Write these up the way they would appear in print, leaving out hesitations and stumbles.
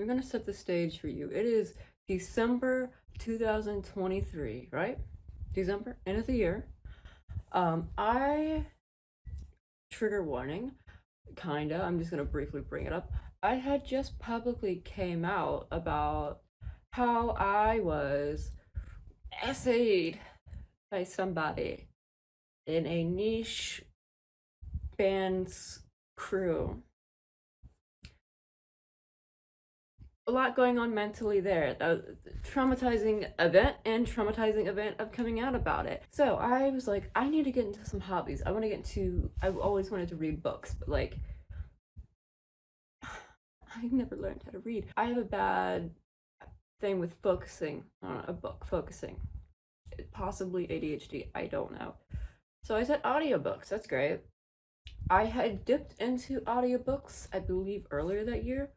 gonna set the stage for you. It is December 2023, right? December, end of the year. I trigger warning, kinda. I'm just gonna briefly bring it up. I had just publicly came out about how I was essayed by somebody in a niche band's crew. A lot going on mentally there. Traumatizing event and traumatizing event of coming out about it. So I was like, I need to get into some hobbies. I want to get into. I've always wanted to read books, but like, I've never learned how to read. I have a bad thing with focusing on a book. Focusing, possibly ADHD. I don't know. So I said audiobooks. That's great. I had dipped into audiobooks, I believe, earlier that year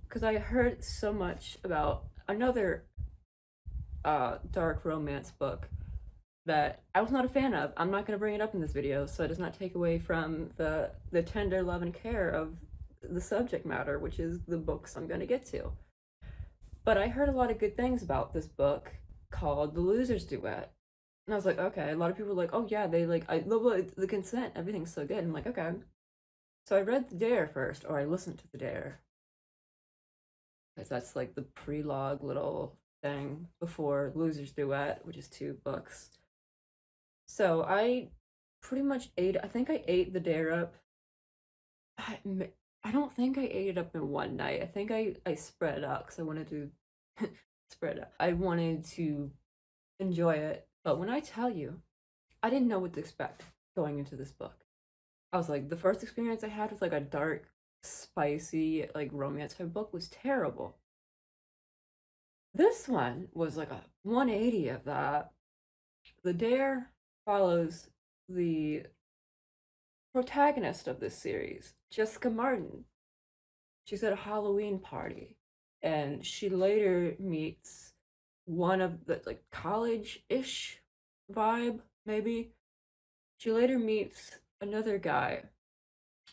because I heard so much about another dark romance book that I was not a fan of. I'm not going to bring it up in this video, so it does not take away from the tender love and care of the subject matter, which is the books I'm going to get to. But I heard a lot of good things about this book called The Loser's Duet. And I was like, okay, a lot of people were like, oh yeah, they like, I love the consent, everything's so good. I'm like, okay. So I read the dare first, or I listened to the dare. Because that's like the prelogue little thing before Loser's Duet, which is 2 books. So I pretty much ate, I think I ate the dare up. I don't think I ate it up in one night. I think I spread it out because I wanted to spread it out. I wanted to enjoy it. But when I tell you, I didn't know what to expect going into this book. I was like, the first experience I had with like a dark, spicy, like romance type book was terrible. This one was like a 180 of that. The Dare follows the protagonist of this series, Jessica Martin. She's at a Halloween party, and she later meets one of the like college-ish vibe, maybe. She later meets another guy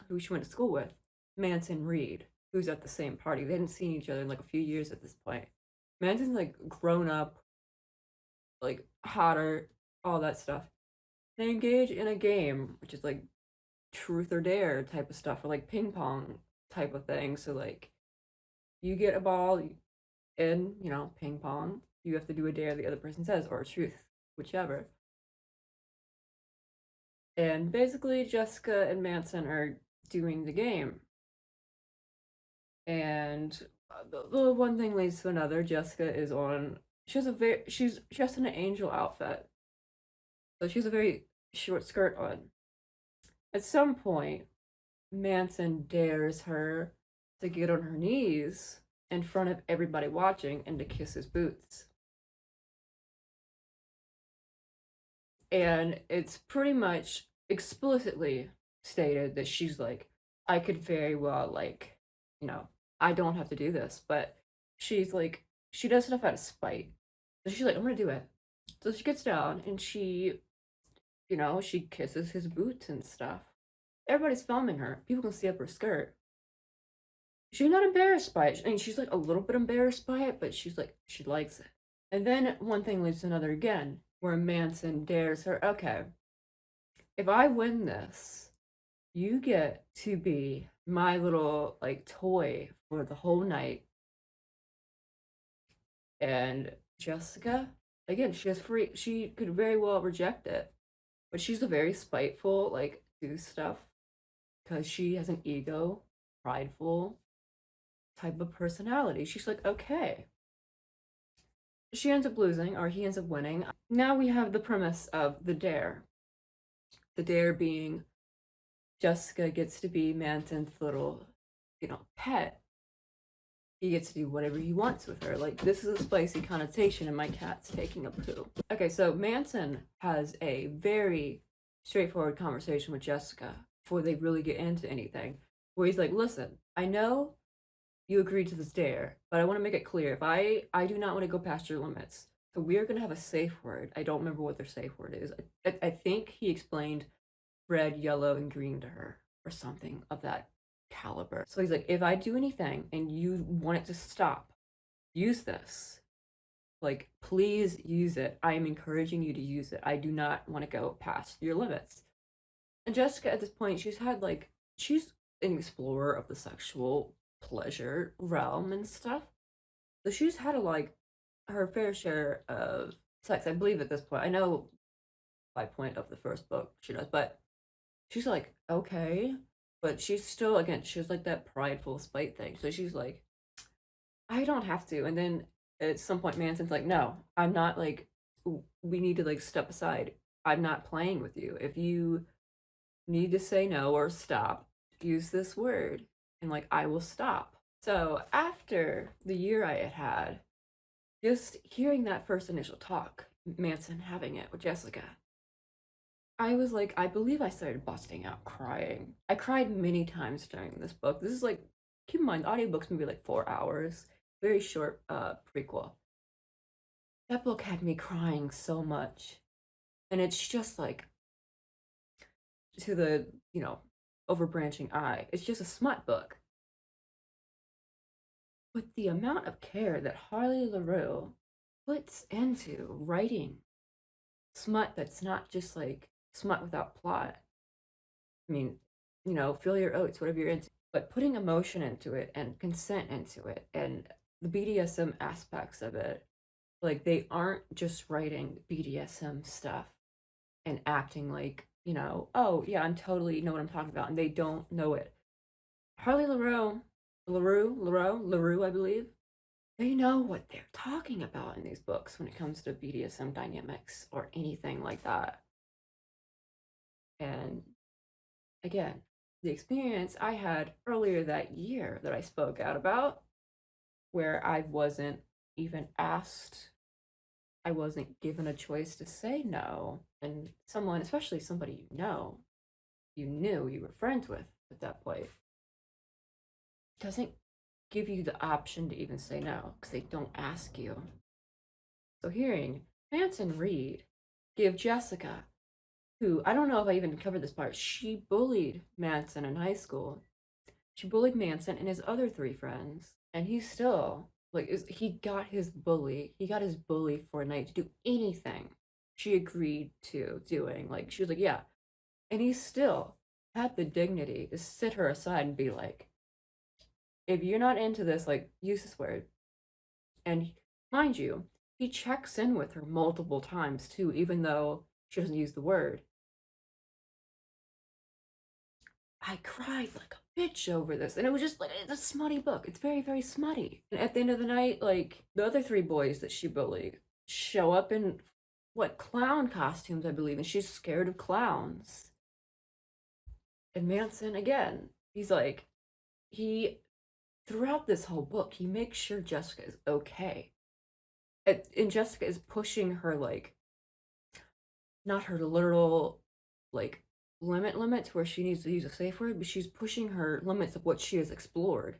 who she went to school with, Manson Reed, who's at the same party. They hadn't seen each other in like a few years at this point. Manson's like grown up, like hotter, all that stuff. They engage in a game, which is like truth or dare type of stuff, or like ping pong type of thing. So like you get a ball in, ping pong. You have to do a dare the other person says, or a truth, whichever. And basically, Jessica and Manson are doing the game. And the one thing leads to another. Jessica is on. She's just in an angel outfit, so she has a very short skirt on. At some point, Manson dares her to get on her knees in front of everybody watching and to kiss his boots. And it's pretty much explicitly stated that she's like, I could very well, like, I don't have to do this, but she's like, she does stuff out of spite. So she's like, I'm gonna do it. So she gets down and she kisses his boots and stuff. Everybody's filming her. People can see up her skirt. She's not embarrassed by it. I mean, she's like a little bit embarrassed by it, but she's like, she likes it. And then one thing leads to another again, where Manson dares her, okay, if I win this, you get to be my little like toy for the whole night. And Jessica, again, she could very well reject it, but she's a very spiteful, like, do stuff because she has an ego, prideful type of personality. She's like, okay. She ends up losing, or he ends up winning. Now we have the premise of the dare. The dare being Jessica gets to be Manson's little, pet. He gets to do whatever he wants with her. Like, this is a spicy connotation, and my cat's taking a poo. Okay, so Manson has a very straightforward conversation with Jessica before they really get into anything, where he's like, listen, I know you agreed to this dare, but I want to make it clear, if I do not want to go past your limits. So we're going to have a safe word. I don't remember what their safe word is. I think he explained red, yellow, and green to her, or something of that caliber. So he's like, if I do anything and you want it to stop, use this. Like, please use it. I am encouraging you to use it. I do not want to go past your limits. And Jessica, at this point, she's an explorer of the sexual pleasure realm and stuff. So she's had her fair share of sex, I believe, at this point. I know by point of the first book she does, but she's like, okay. But she's still, again, she's like that prideful spite thing. So she's like, I don't have to. And then at some point, Manson's like, no, I'm not like, we need to like step aside. I'm not playing with you. If you need to say no or stop, use this word. And like, I will stop. So after the year I had had, just hearing that first initial talk, Manson having it with Jessica, I was like, I believe I started busting out crying. I cried many times during this book. This is like, keep in mind, the audiobook's maybe like 4 hours, very short prequel. That book had me crying so much. And it's just like, to the, overbranching eye, it's just a smut book. But the amount of care that Harley Laroux puts into writing smut that's not just like smut without plot. I mean, fill your oats, whatever you're into, but putting emotion into it and consent into it and the BDSM aspects of it, like they aren't just writing BDSM stuff and acting like, oh yeah, I'm totally know what I'm talking about, and they don't know it. Harley LaRue, I believe, they know what they're talking about in these books when it comes to BDSM dynamics or anything like that. And again, the experience I had earlier that year that I spoke out about, where I wasn't even asked, I wasn't given a choice to say no, and someone, especially somebody you knew, you were friends with at that point, doesn't give you the option to even say no because they don't ask you. So hearing Manson Reed give Jessica, who I don't know if I even covered this part, she bullied Manson in high school. She bullied Manson and his other three friends, and he still he got his bully. He got his bully for a night to do anything she agreed to doing. Like she was like, yeah, and he still had the dignity to sit her aside and be like, if you're not into this, like use this word. And mind you, he checks in with her multiple times too, even though she doesn't use the word. I cried like a bitch over this. And it was just like, it's a smutty book. It's very, very smutty. And at the end of the night, like, the other three boys that she bullied show up in what, clown costumes, I believe. And she's scared of clowns. And Manson, again, he's like, he, throughout this whole book, he makes sure Jessica is okay. And Jessica is pushing her, like, not her literal, like, limits where she needs to use a safe word, but she's pushing her limits of what she has explored.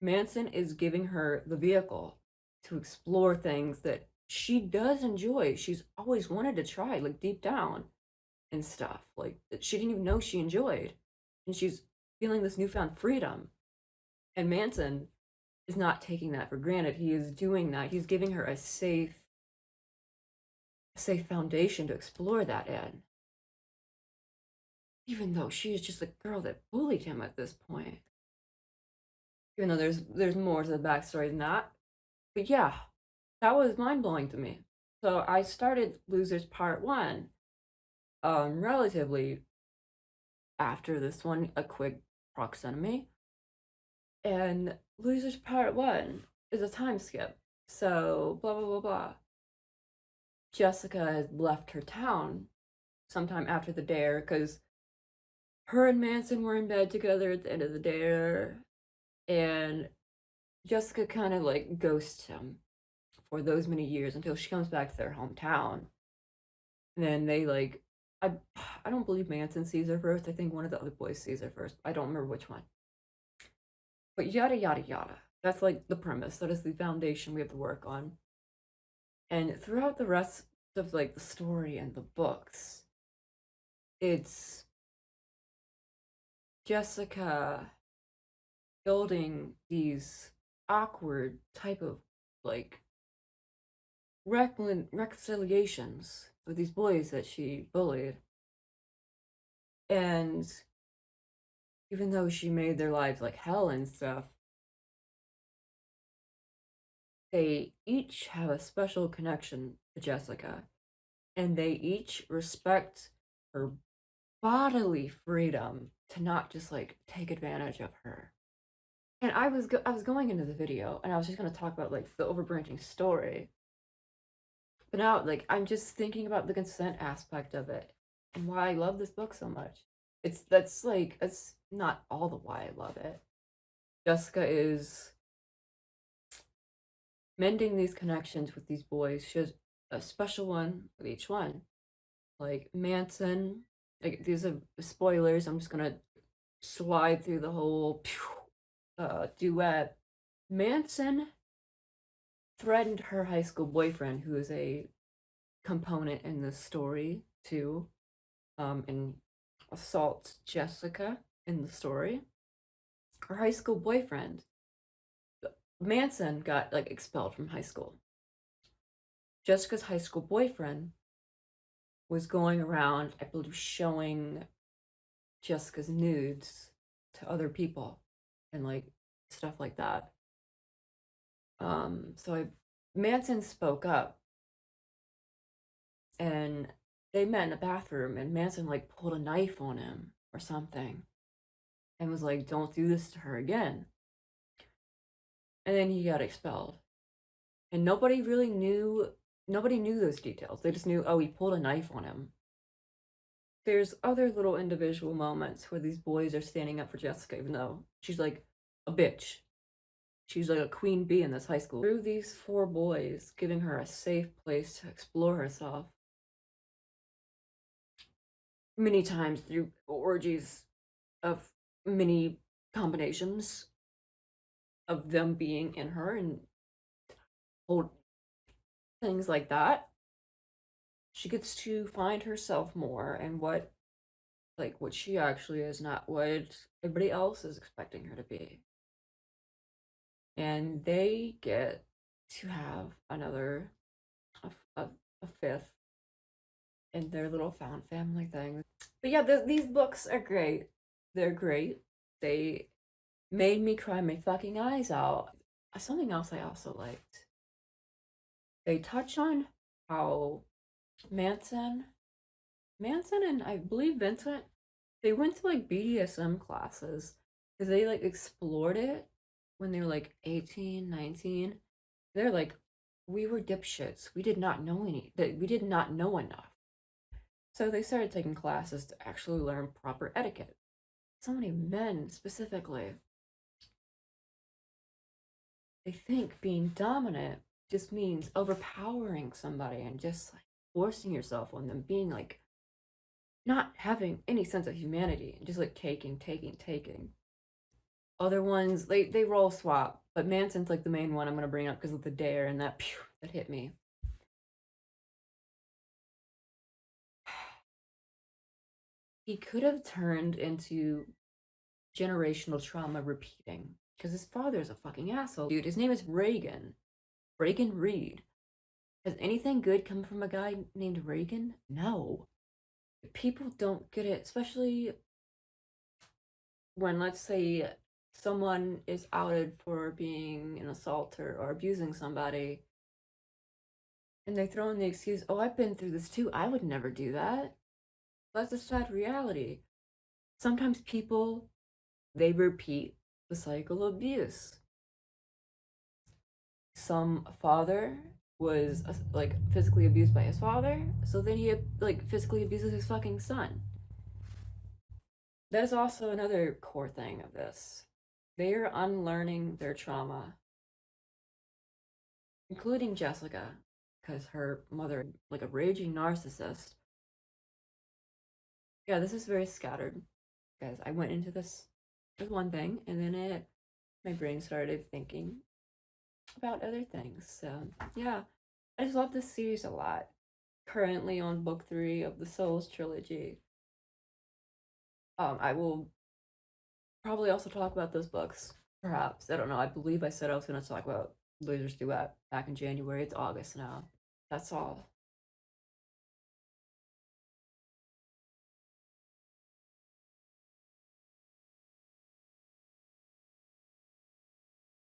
Manson is giving her the vehicle to explore things that she does enjoy. She's always wanted to try, like deep down and stuff, like that she didn't even know she enjoyed. And she's feeling this newfound freedom. And Manson is not taking that for granted. He is doing that. He's giving her a safe foundation to explore that in. Even though she is just a girl that bullied him at this point. Even though there's more to the backstory than that. But yeah, that was mind blowing to me. So I started Losers Part 1 relatively after this one, a quick proximity. And Losers Part 1 is a time skip. So blah blah blah blah. Jessica has left her town sometime after the dare because her and Manson were in bed together at the end of the dare, and Jessica kind of like ghosts him for those many years until she comes back to their hometown. And then they like, I I don't believe Manson sees her first. I think one of the other boys sees her first. I don't remember which one. But yada yada yada. That's like the premise. That is the foundation we have to work on. And throughout the rest of like the story and the books, it's Jessica building these awkward type of like reconciliations with these boys that she bullied. And even though she made their lives like hell and stuff, they each have a special connection to Jessica, and they each respect her bodily freedom to not just like take advantage of her. And I was going into the video and I was just gonna talk about like the overbranching story, but now like I'm just thinking about the consent aspect of it and why I love this book so much. That's not all the why I love it. Jessica is mending these connections with these boys. She has a special one with each one. Like Manson, like these are spoilers. I'm just gonna slide through the whole duet. Manson threatened her high school boyfriend, who is a component in this story too, and assaults Jessica in the story. Her high school boyfriend, Manson, got like expelled from high school. Jessica's high school boyfriend was going around, I believe, showing Jessica's nudes to other people and like stuff like that. Manson spoke up and they met in a bathroom and Manson like pulled a knife on him or something and was like, don't do this to her again. And then he got expelled. And nobody knew those details. They just knew, oh, he pulled a knife on him. There's other little individual moments where these boys are standing up for Jessica, even though she's like a bitch. She's like a queen bee in this high school. Through these four boys, giving her a safe place to explore herself. Many times through orgies of many combinations of them being in her and whole things like that. She gets to find herself more and what she actually is, not what everybody else is expecting her to be. And they get to have another a, a, a fifth in their little found family thing. But yeah, these books are great. They're great. They made me cry my fucking eyes out. Something else I also liked. They touch on how Manson, Manson and I believe Vincent, they went to like BDSM classes because they like explored it when they were like 18, 19. They're like, we were dipshits. We did not know we did not know enough. So they started taking classes to actually learn proper etiquette. So many men specifically, they think being dominant just means overpowering somebody and just like forcing yourself on them, being like not having any sense of humanity and just like taking. Other ones, they roll swap, but Manson's like the main one I'm gonna bring up because of the dare and that pew, that hit me. He could have turned into generational trauma repeating because his father's a fucking asshole. Dude, his name is Reagan. Reagan Reed. Has anything good come from a guy named Reagan? No. People don't get it, especially when, let's say, someone is outed for being an assaulter or abusing somebody, and they throw in the excuse, oh, I've been through this too. I would never do that. That's a sad reality. Sometimes people, they repeat the cycle of abuse. Some father was like physically abused by his father, so then he like physically abuses his fucking son. That is also another core thing of this. They are unlearning their trauma, including Jessica, because her mother, like a raging narcissist. Yeah, this is very scattered, guys. I went into this with one thing, and then my brain started thinking about other things. So yeah, I just love this series a lot. Currently on book 3 of the Souls trilogy. I will probably also talk about those books Perhaps. I don't know. I believe I said I was going to talk about Losers Duet back in January. It's August now. That's all.